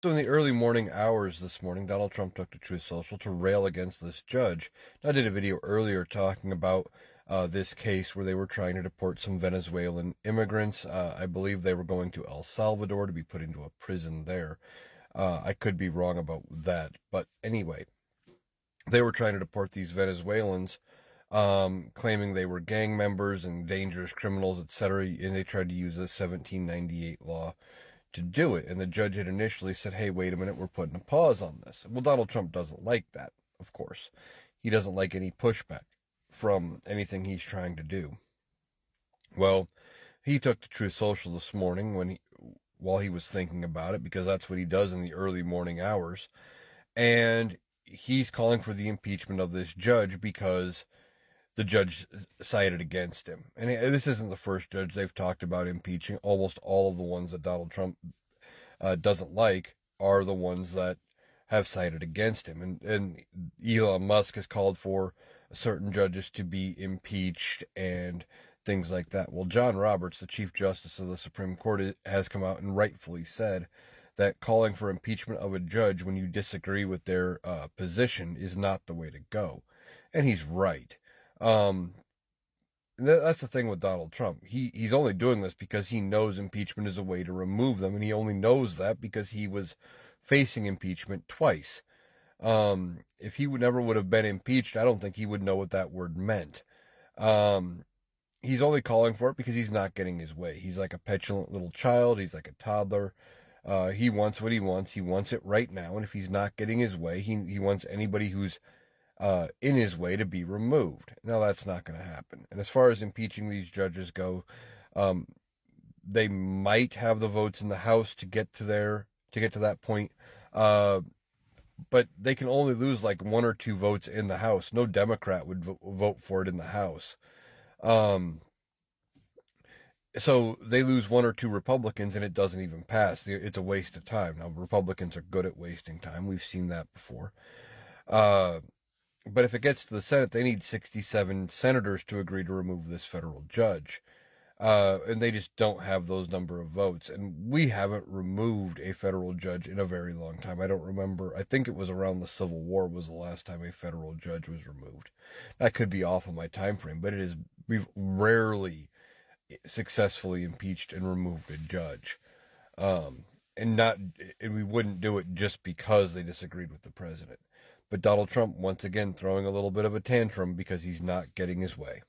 So in the early morning hours this morning, Donald Trump took to Truth Social to rail against this judge. I did a video earlier talking about this case where they were trying to deport some Venezuelan immigrants. I believe they were going to El Salvador to be put into a prison there. I could be wrong about that, but anyway, they were trying to deport these Venezuelans, claiming they were gang members and dangerous criminals, etc. And they tried to use the 1798 law to do it. And the judge had initially said, hey, wait a minute, we're putting a pause on this. Well, Donald Trump doesn't like that, of course. He doesn't like any pushback from anything he's trying to do. Well, he took to Truth Social this morning while he was thinking about it, because that's what he does in the early morning hours. And he's calling for the impeachment of this judge because the judge sided against him. And this isn't the first judge they've talked about impeaching. Almost all of the ones that Donald Trump doesn't like are the ones that have sided against him. And Elon Musk has called for certain judges to be impeached and things like that. Well, John Roberts, the Chief Justice of the Supreme Court, has come out and rightfully said that calling for impeachment of a judge when you disagree with their position is not the way to go. And he's right. That's the thing with Donald Trump. He's only doing this because he knows impeachment is a way to remove them, and he only knows that because he was facing impeachment twice. If he never would have been impeached, I don't think he would know what that word meant. He's only calling for it because he's not getting his way. He's like a petulant little child. He's like a toddler. He wants what he wants. He wants it right now, and if he's not getting his way, he wants anybody who's in his way to be removed. Now, that's not going to happen. And as far as impeaching these judges go, they might have the votes in the House to get to that point. But they can only lose like one or two votes in the House. No Democrat would vote for it in the House. So they lose one or two Republicans and it doesn't even pass. It's a waste of time. Now, Republicans are good at wasting time. We've seen that before. But if it gets to the Senate, they need 67 senators to agree to remove this federal judge. And they just don't have those number of votes. And we haven't removed a federal judge in a very long time. I don't remember. I think it was around the Civil War was the last time a federal judge was removed. I could be off on my time frame, but we've rarely successfully impeached and removed a judge. And we wouldn't do it just because they disagreed with the president. But Donald Trump, once again, throwing a little bit of a tantrum because he's not getting his way.